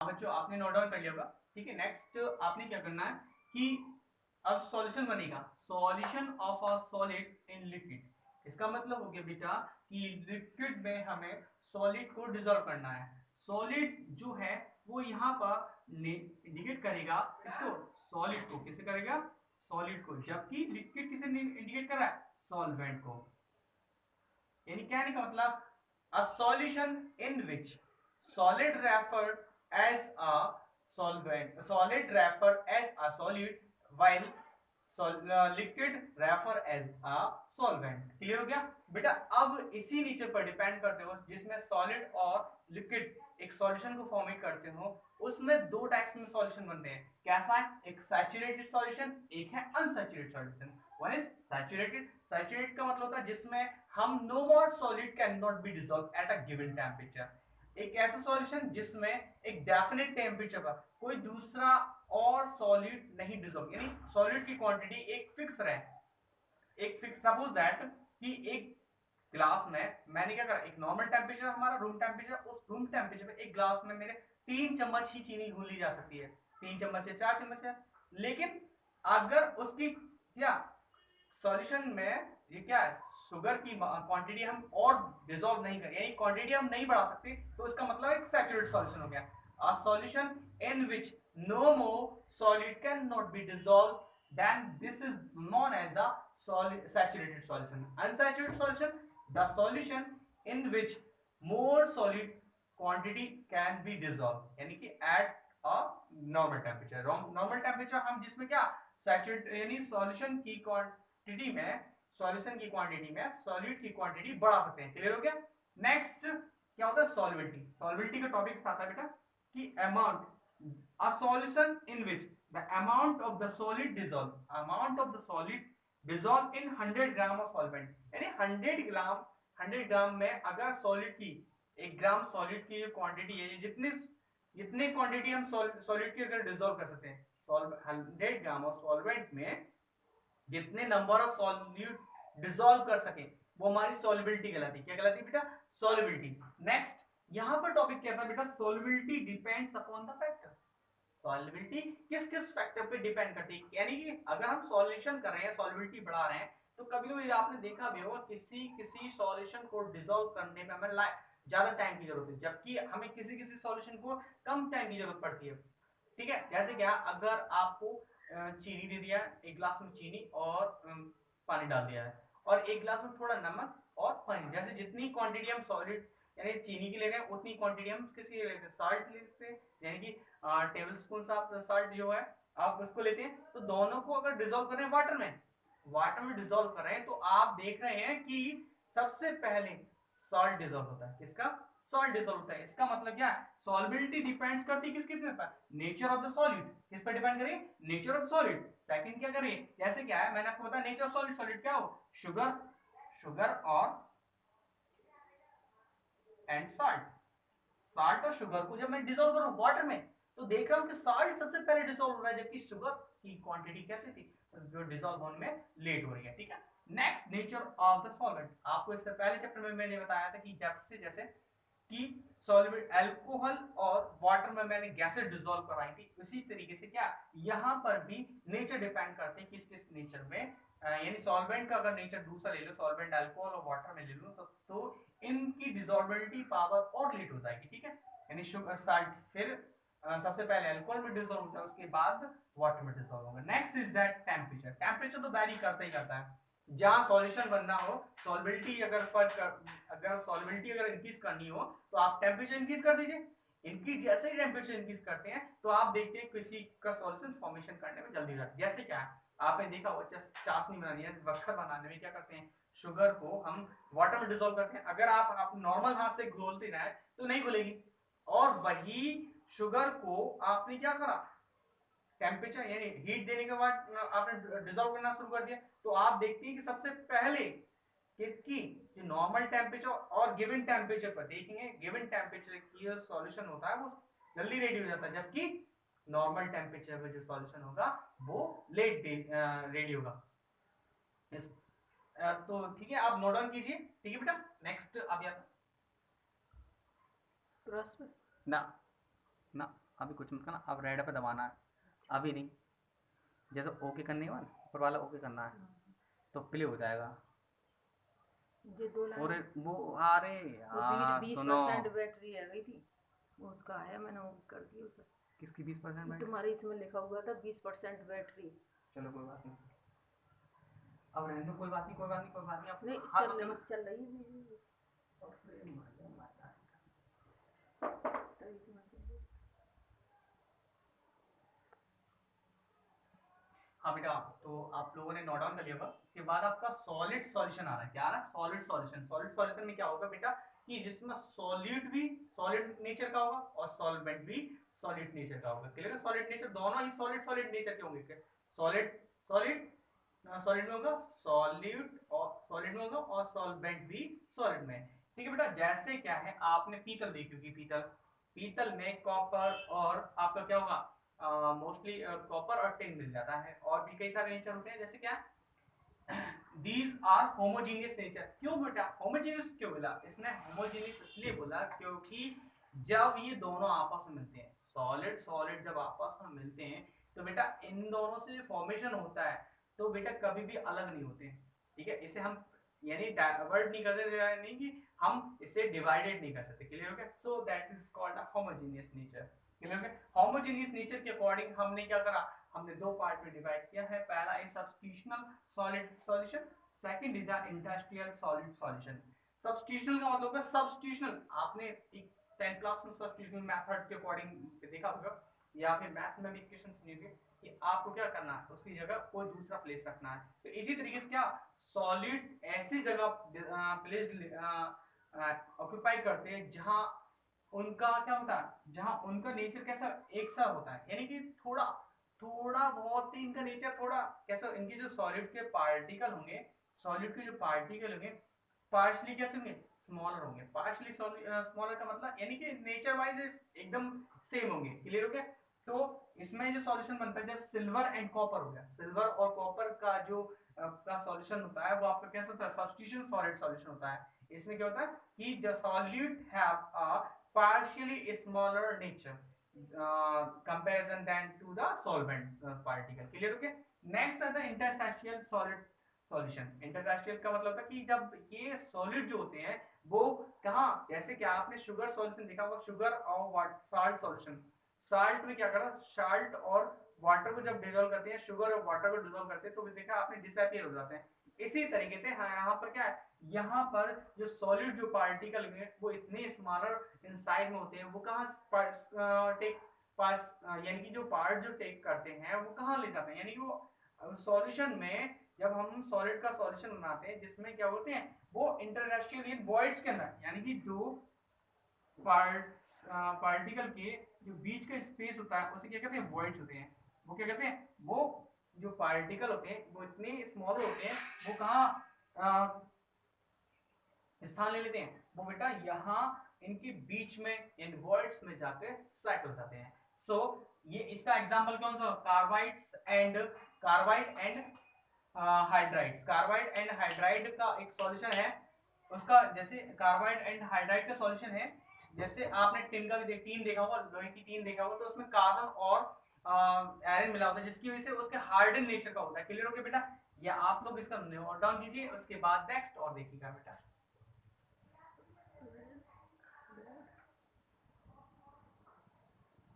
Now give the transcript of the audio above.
बच्चों आपने note down कर लिया होगा, ठीक है। नेक्स्ट आपने क्या करना है कि अब सॉल्यूशन बनेगा, solution of a solid in liquid. इसका मतलब हो गया बेटा कि लिक्विड में हमें सॉलिड को डिसॉल्व करना है। सॉलिड जो है वो यहाँ पर इंडिकेट करेगा इसको, सॉलिड को किसे करेगा, सॉलिड को, जबकि लिक्विड किसे इंडिकेट कर रहा है, सॉल्वेंट को। यानी कहने का मतलब a solution in which solid referred as a solid referred as a solid while liquid refer as a solvent। Clear हो गया बेटा। अब इसी नीचे पर डिपेंड करते हो जिसमें सॉलिड और लिक्विड एक सॉल्यूशन को फॉर्मेट करते हो, उसमें दो टाइप्स में सॉल्यूशन बनते हैं। कैसा है, एक सैचुरेटेड सॉल्यूशन, एक है unsaturated solution. One is saturated, saturated का मतलब होता है जिसमें हम no more solid can not be dissolve at a given temperature. एक ऐसा सॉल्यूशन जिसमें एक डेफिनेट टेम्परेचर पर कोई दूसरा और सॉलिड नहीं डिसॉल्व, यानी सॉलिड की क्वांटिटी एक फिक्स रहे, एक फिक्स। सपोज दैट कि एक ग्लास में मैंने क्या करा, एक नॉर्मल टेम्परेचर हमारा रूम टेम्परेचर, उस रूम टेम्परेचर पे एक ग्लास में मेरे 3 चम्मच ही चीनी घोली जा सकती है, 3 चम्मच है 4 चम्मच है। लेकिन अगर उसकी क्या सॉल्यूशन में ये क्या है, शुगर की क्वांटिटी हम और डिसॉल्व नहीं कर, यानी क्वांटिटी हम नहीं बढ़ा सकते, तो इसका मतलब एक सैचुरेटेड सॉल्यूशन हो गया। A solution in which no more solid can not be dissolve, then this is known as the solid saturated solution। unsaturated solution, the solution in which more solid quantity can be dissolved, यानी कि at a normal temperature। normal temperature हम जिसमें क्या saturate यानी solution की quantity में, solution की quantity में सॉलिड की क्वांटिटी बढ़ा सकते हैं। क्लियर हो गया। नेक्स्ट क्या होता है, सॉल्युबिलिटी। सॉल्युबिलिटी का टॉपिक आता है बेटा कि amount, a solution in which the amount of the solid dissolve, amount of the solid dissolve in 100 gram of solvent, यानी 100 ग्राम में अगर सॉलिड की 1 ग्राम सॉलिड की क्वांटिटी है, जितनी जितनी क्वांटिटी हम सॉलिड की अगर डिसॉल्व कर सकते हैं, 100 ग्राम ऑफ सॉल्वेंट में जितने नंबर ऑफ सॉल्यूट डिसॉल्व कर सके वो हमारी सॉल्युबिलिटी कहलाती है। क्या कहलाती है बेटा, सॉल्युबिलिटी। नेक्स्ट यहां पर टॉपिक क्या था बेटा, solubility depends upon the factor. Solubility किस किस फैक्टर पे डिपेंड करती है, यानी कि अगर हम सॉल्यूशन कर रहे हैं, सॉल्युबिलिटी बढ़ा रहे हैं, तो कभी कभी आपने देखा भी होगा किसी किसी सॉल्यूशन को डिसॉल्व करने में हमें ज्यादा टाइम की जरूरत है, जबकि हमें किसी किसी सॉल्यूशन को कम टाइम की जरूरत पड़ती है। ठीक है, जैसे क्या अगर आपको चीनी दे दिया, एक गिलास में चीनी और पानी डाल दिया है, और एक गिलास में थोड़ा नमक और पानी, जैसे जितनी क्वांटिटी हम सॉलिड यानी चीनी की ले रहे हैं उतनी क्वांटिटी हम किसकी ले लेते हैं, साल्ट लेते हैं, यानी कि टेबल स्पून सा साल्ट जो है आप उसको लेते हैं। तो दोनों को अगर डिसॉल्व कर रहे हैं वाटर में, वाटर में डिसॉल्व कर रहे हैं, तो आप देख रहे हैं कि सबसे पहले सॉल्ट डिसॉल्व होता है। किसका, सॉल्ट डिसॉल्व होता है। इसका मतलब क्या है, सॉल्युबिलिटी डिपेंड्स करती है किसके पर, नेचर ऑफ द सॉलिड। किस पर डिपेंड करिए, नेचर ऑफ सॉलिड। सेकंड क्या करिए, जैसे क्या है मैंने आपको बताया नेचर ऑफ सॉलिड, सॉलिड क्या हो, शुगर, शुगर और एंड साल्ट। साल्ट और शुगर को जब मैं डिसॉल्व करूं वाटर में, तो देख रहा हूं कि साल्ट सबसे पहले डिसॉल्व हो रहा है, जबकि शुगर की क्वांटिटी कैसे थी, जो डिसॉल्व होने में लेट हो रही है। ठीक है। Next nature of the solvent, आपको इससे पहले चैप्टर में मैंने बताया था कि जैसे जैसे कि सॉल्वेंट अल्कोहल और वाटर में मैंने गैसेस डिसॉल्व कराई थी, उसी तरीके से क्या यहाँ पर भी नेचर डिपेंड करते हैं किस किस नेचर में, यानी सॉल्वेंट का अगर नेचर दूसरा ले लो, सॉल्वेंट अल्कोहल और वाटर में ले लो, तो इनकी डिसॉल्बिलिटी पावर और लेट हो जाएगी। ठीक है, यानी शुगर साल्ट फिर सबसे पहले अल्कोहल में डिसॉल्व होता है, उसके बाद वाटर में डिसॉल्व होगा। Next is that temperature. Temperature तो वैरी करता ही करता है, जहां सॉल्यूशन बनना हो, सॉल्युबिलिटी अगर अगर सॉल्युबिलिटी अगर इंक्रीज करनी हो तो आप टेम्परेचर इंक्रीज कर दीजिए। इंक्रीज जैसे ही टेम्परेचर इंक्रीज करते हैं तो आप देखते हैं किसी का सॉल्यूशन फॉर्मेशन करने में जल्दी जाता है। जैसे क्या है आपने देखा हो, चाशनी बनानी है, वक्खर बनाने में क्या करते हैं, शुगर को हम वाटर में डिसॉल्व करते हैं। अगर आप नॉर्मल हाथ से घोलते रहे तो नहीं घुलेगी, और वही शुगर को आपने क्या करा, टेम्परेचर यानी हीट देने के बाद आपने डिसॉल्व करना शुरू कर दिया, तो आप देखते हैं कि सबसे पहले किसकी, जो नॉर्मल टेम्परेचर और गिवन टेम्परेचर पर देखेंगे, गिवन टेम्परेचर की जो सॉल्यूशन होता है वो जल्दी रेडी हो जाता है, जबकि नॉर्मल टेम्परेचर पे जो सॉल्यूशन होगा वो लेट रेडी होगा। तो ठीक है, आप नोट डाउन कीजिए। ठीक है बेटा। नेक्स्ट अब या प्रश्न ना ना अभी कुछ मत करना, अब रेड पे दबाना है, अभी नहीं, जैसे ओके करने के बाद ऊपर वाला ओके करना है तो प्ले हो जाएगा। ये 2 और लाइन वो अरे वो यार सुनो, 20% बैटरी आ गई थी, वो उसका आया, मैंने वो कर दिया उसे। किसकी 20% बैटरी? तुम्हारे इसमें लिखा हुआ था 20% बैटरी। चलो कोई बात नहीं, अब रहने दो, कोई बात नहीं, कोई बात नहीं, कोई बात नहीं, नहीं, अब हाथ चल मत रही करना। चल रही है। हाँ बेटा, तो आप लोगों ने नोट डाउन कर लिया होगा। इसके बाद आपका सॉलिड सॉल्यूशन आ रहा है, क्या आ रहा है? Solid solution. सॉलिड सॉल्यूशन में क्या होगा बेटा कि जिसमें सॉलिड भी सॉलिड नेचर का होगा और सॉल्वेंट भी सॉलिड नेचर का होगा। क्लियर है? सॉलिड नेचर दोनों ही सॉलिड सॉलिड नेचर के होंगे। सॉलिड सॉलिड सॉलिड में होगा, सॉलिड में होगा और सॉल्वेंट भी सॉलिड में। ठीक है बेटा, जैसे क्या है, आपने पीतल देखी होगी, पीतल, पीतल में कॉपर और आपका क्या होगा, मोस्टली कॉपर और टिन मिल जाता है, और भी कई सारे नेचर होते हैं, जैसे क्या दीज आर होमोजीनियस नेचर। क्यों बेटा होमोजीनियस क्यों बोला? इसने होमोजीनियस इसलिए बोला क्योंकि जब ये दोनों आपस में मिलते हैं, सॉलिड सॉलिड जब आपस में मिलते हैं, तो बेटा इन दोनों से फॉर्मेशन होता है, तो बेटा कभी भी अलग नहीं होते हैं। ठीक है, इसे हम यानी डाइवर्ट नहीं करते, नहीं कि हम इसे डिवाइडेड नहीं कर सकते। क्लियर हो गया? So that is called a homogeneous nature. Clear हो गया? होमोजीनियस नेचर के अकॉर्डिंग हमने क्या करा, हमने दो पार्ट में डिवाइड किया है। पहला is substitutional solid solution, second is the industrial solid solution. Substitutional का मतलब है सब्स्टिट्यूशनल, आपने एक 10th क्लास में सब्स्टिट्यूशनल मेथड के अकॉर्डिंग देखा होगा, या फिर मैथ में भी इक्वेशन सुनी होगी कि आपको क्या करना है, उसकी जगह कोई दूसरा प्लेस रखना है। तो इसी तरीके से क्या सॉलिड ऐसी जगह प्लेस ऑक्यूपाई करते हैं जहां उनका क्या होता है, जहां उनका नेचर कैसा एक सा होता है, यानी कि थोड़ा थोड़ा बहुत ही इनका नेचर थोड़ा कैसा, इनके जो सॉलिड के पार्टिकल होंगे, सॉलिड के जो पार्टिकल होंगे पार्शली कैसे होंगे, स्मॉलर होंगे। पार्शली स्मॉलर का मतलब यानी कि नेचर वाइज एकदम सेम होंगे। क्लियर हो गया? तो इसमें जो सॉल्यूशन बनता है जैसे सिल्वर एंड कॉपर हो गया, सिल्वर और कॉपर का जो का सॉल्यूशन होता है वो आपका कैसा होता है, सब्स्टिट्यूशन सॉलिड सॉल्यूशन होता है। इसमें क्या होता है कि the solute have a partially smaller nature comparison than to the solvent particle। Clear हो गया? नेक्स्ट है the interstitial solid solution. Interstitial का मतलब होता है कि जब ये सॉलिड जो होते हैं वो कहाँ, जैसे कि आपने शुगर सॉल्यूशन देखा होगा, शुगर और साल्ट सॉल्यूशन, साल्ट में क्या करा, साल्ट और वाटर को जब डिजोल्व करते हैं, शुगर और वाटर को डिजोल्व करते हैं, तो देखा आपने डिसअपियर हो जाते हैं। इसी तरीके से हाँ, यहाँ पर क्या है, यहाँ पर जो सॉलिड जो पार्टिकल में वो इतने स्मॉलर इनसाइड में होते हैं, वो कहाँ टेक पास, यानी कि जो पार्ट जो टेक करते हैं वो कहाँ ले जाते हैं, यानी कि वो सॉल्यूशन में जब हम सॉलिड का सॉल्यूशन बनाते हैं जिसमें क्या होते हैं वो इंटरस्टेशियल वॉइड्स के अंदर, यानी कि जो पार्ट पार्टिकल के जो बीच का स्पेस होता है उसे क्या कहते हैं, वॉइड्स होते हैं। वो क्या कहते हैं, वो जो पार्टिकल होते हैं वो इतने स्मॉल होते हैं, वो कहाँ स्थान ले लेते हैं, वो बेटा यहाँ इनके बीच में इन वॉइड्स में जाकर सेट हो जाते हैं। सो ये इसका एग्जांपल कौन सा, carbide and hydrides. Carbide and hydride का एक सॉल्यूशन है उसका, जैसे कार्बाइड एंड हाइड्राइड का सॉल्यूशन है, जैसे आपने टिन का भी टीन देखा होगा, लोहे की टीन देखा होगा, तो उसमें कार्बन और आयरन मिला होता है जिसकी वजह से उसके हार्डन नेचर का होता है। क्लियर हो गया बेटा? या आप लोग इसका नोट डाउन कीजिए, उसके बाद नेक्स्ट और देखिएगा बेटा।